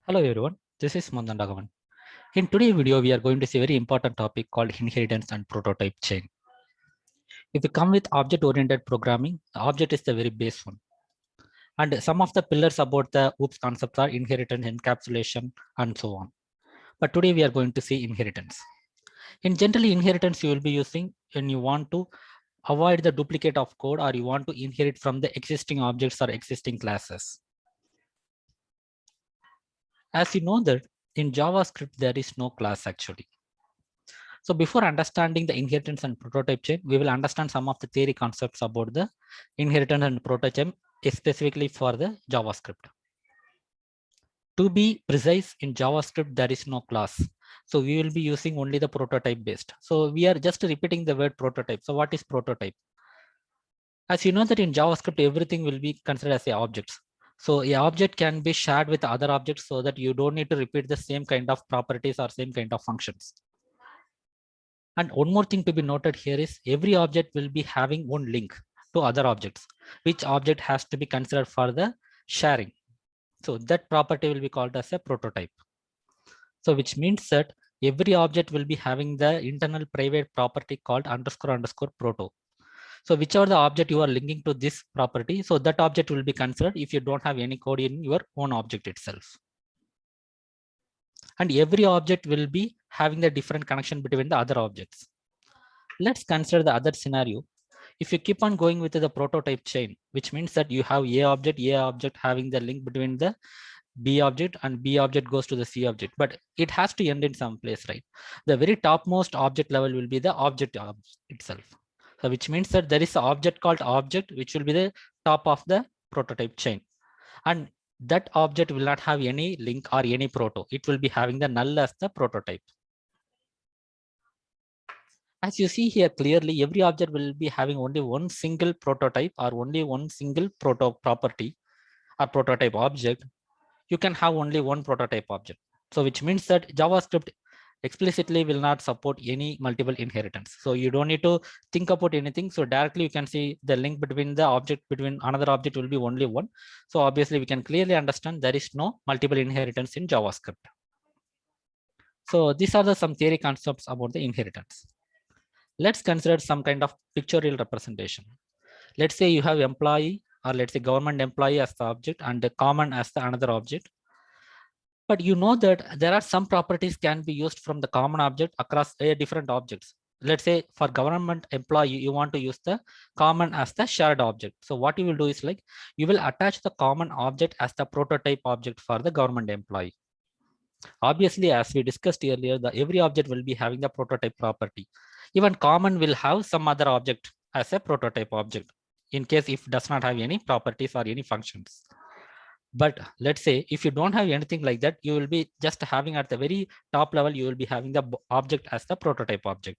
Hello everyone, this is Mandan Raghavan. In today's video, we are going to see a very important topic called inheritance and prototype chain. If we come with object-oriented programming, the object is the very base one. And some of the pillars about the OOPS concepts are inheritance, encapsulation, and so on. But today we are going to see inheritance. In generally inheritance, you will be using when you want to avoid the duplicate of code or you want to inherit from the existing objects or existing classes. As you know that in JavaScript, there is no class actually. So before understanding the inheritance and prototype chain, we will understand some of the theory concepts about the inheritance and prototype specifically for the JavaScript. To be precise, in JavaScript, there is no class. So we will be using only the prototype based. So we are just repeating the word prototype. So what is prototype? As you know that in JavaScript, everything will be considered as a objects. So a object can be shared with other objects so that you don't need to repeat the same kind of properties or same kind of functions. And one more thing to be noted here is every object will be having one link to other objects, which object has to be considered for the sharing. So that property will be called as a prototype. So which means that every object will be having the internal private property called __ proto. So whichever the object you are linking to this property, so that object will be considered if you don't have any code in your own object itself. And every object will be having the different connection between the other objects. Let's consider the other scenario. If you keep on going with the prototype chain, which means that you have A object having the link between the B object and B object goes to the C object, but it has to end in some place, right? The very topmost object level will be the object itself. So which means that there is an object called object, which will be the top of the prototype chain. And that object will not have any link or any proto. It will be having the null as the prototype. As you see here clearly, every object will be having only one single prototype or only one single proto property or prototype object. You can have only one prototype object. So which means that JavaScript explicitly will not support any multiple inheritance. So you don't need to think about anything. So directly you can see the link between the object between another object will be only one. So obviously we can clearly understand there is no multiple inheritance in JavaScript. So these are some theory concepts about the inheritance. Let's consider some kind of pictorial representation. Let's say you have employee or let's say government employee as the object and the common as the another object. But you know that there are some properties can be used from the common object across different objects. Let's say for government employee, you want to use the common as the shared object. So what you will do is like, you will attach the common object as the prototype object for the government employee. Obviously, as we discussed earlier, every object will be having the prototype property. Even common will have some other object as a prototype object in case if does not have any properties or any functions. But let's say if you don't have anything like that, you will be just having at the very top level, you will be having the object as the prototype object.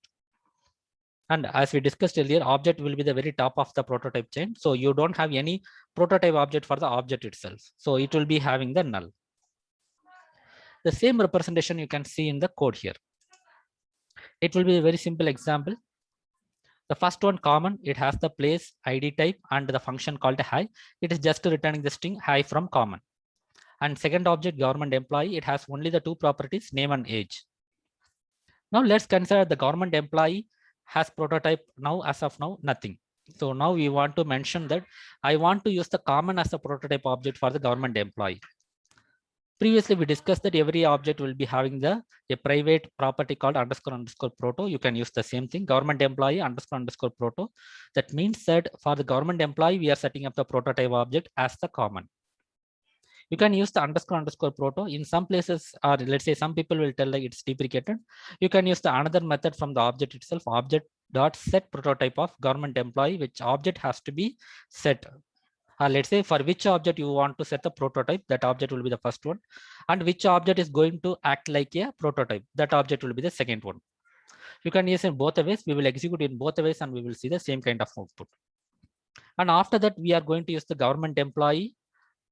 And as we discussed earlier, object will be the very top of the prototype chain. So you don't have any prototype object for the object itself. So it will be having the null. The same representation you can see in the code here. It will be a very simple example. The first one common, it has the place ID type and the function called hi. It is just returning the string hi from common. And second object government employee, it has only the two properties name and age. Now let's consider the government employee has prototype now as of now nothing. So now we want to mention that I want to use the common as a prototype object for the government employee. Previously, we discussed that every object will be having a private property called __ proto. You can use the same thing, government employee __ proto. That means that for the government employee, we are setting up the prototype object as the common. You can use the __ proto in some places, or let's say some people will tell like it's deprecated. You can use the another method from the object itself, object dot set prototype of government employee, which object has to be set. Let's say for which object you want to set the prototype, that object will be the first one, and which object is going to act like a prototype, that object will be the second one. You can use in both ways. We will execute in both ways and we will see the same kind of output. And after that, we are going to use the government employee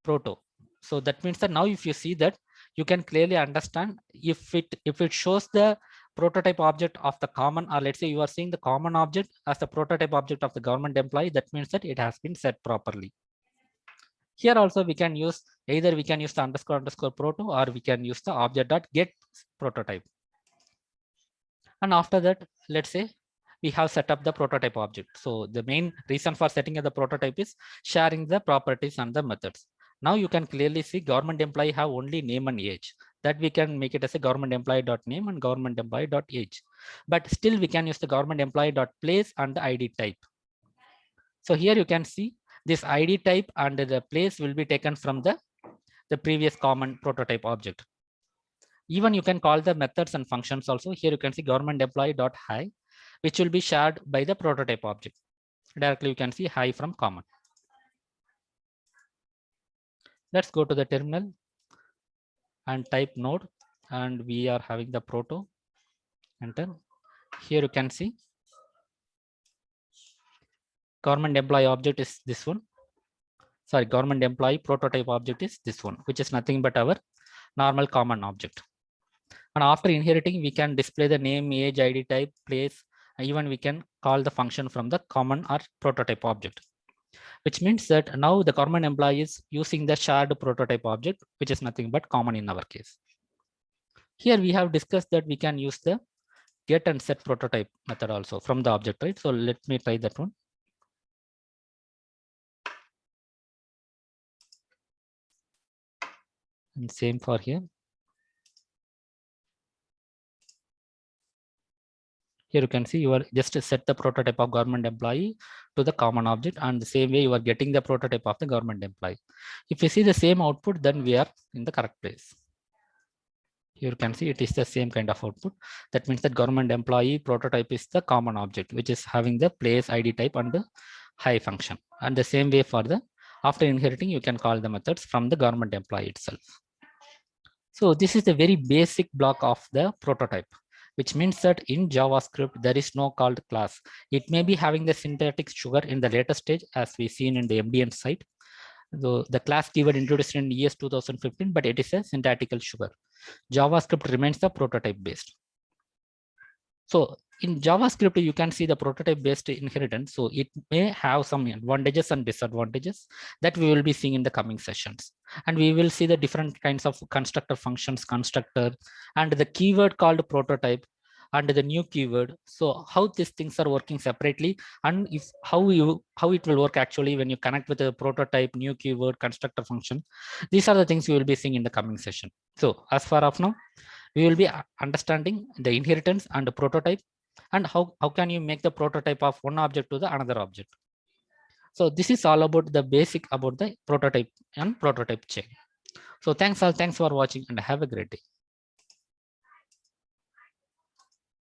proto. So that means that now if you see that, you can clearly understand if it shows the prototype object of the common, or let's say you are seeing the common object as the prototype object of the government employee, that means that it has been set properly. Here also we can use either we can use the underscore proto, or we can use the object.get prototype. And after that, let's say we have set up the prototype object. So the main reason for setting up the prototype is sharing the properties and the methods. Now you can clearly see government employee have only name and age. That we can make it as a government employee.name and government employee.age. But still we can use the government employee.place and the ID type. So here you can see this ID type and the place will be taken from the previous common prototype object. Even you can call the methods and functions also. Here you can see government employee.hi, which will be shared by the prototype object. Directly you can see hi from common. Let's go to the terminal and type node, and we are having the proto. Enter. Here you can see government employee object is this one. Sorry, government employee prototype object is this one, which is nothing but our normal common object. And after inheriting, we can display the name, age, ID type, place. Even we can call the function from the common or prototype object, which means that now the government employee is using the shared prototype object, which is nothing but common in our case. Here we have discussed that we can use the get and set prototype method also from the object, right? So let me try that one. And same for here. Here you can see you are just set the prototype of government employee to the common object, and the same way you are getting the prototype of the government employee. If you see the same output, then we are in the correct place. Here you can see it is the same kind of output. That means that government employee prototype is the common object, which is having the place, ID type, and the hi function. And the same way for the after inheriting, you can call the methods from the government employee itself. So this is the very basic block of the prototype, which means that in JavaScript, there is no called class. It may be having the syntactic sugar in the later stage, as we seen in the MDN site. So the class keyword introduced in ES 2015, but it is a syntactical sugar. JavaScript remains the prototype based. So in JavaScript, you can see the prototype based inheritance. So it may have some advantages and disadvantages that we will be seeing in the coming sessions. And we will see the different kinds of constructor functions, constructor, and the keyword called prototype, and the new keyword. So how these things are working separately, and if how it will work actually when you connect with the prototype, new keyword, constructor function. These are the things we will be seeing in the coming session. So as far as now, we will be understanding the inheritance and the prototype, and how can you make the prototype of one object to the another object. So this is all about the basic about the prototype and prototype chain. So thanks for watching, and have a great day.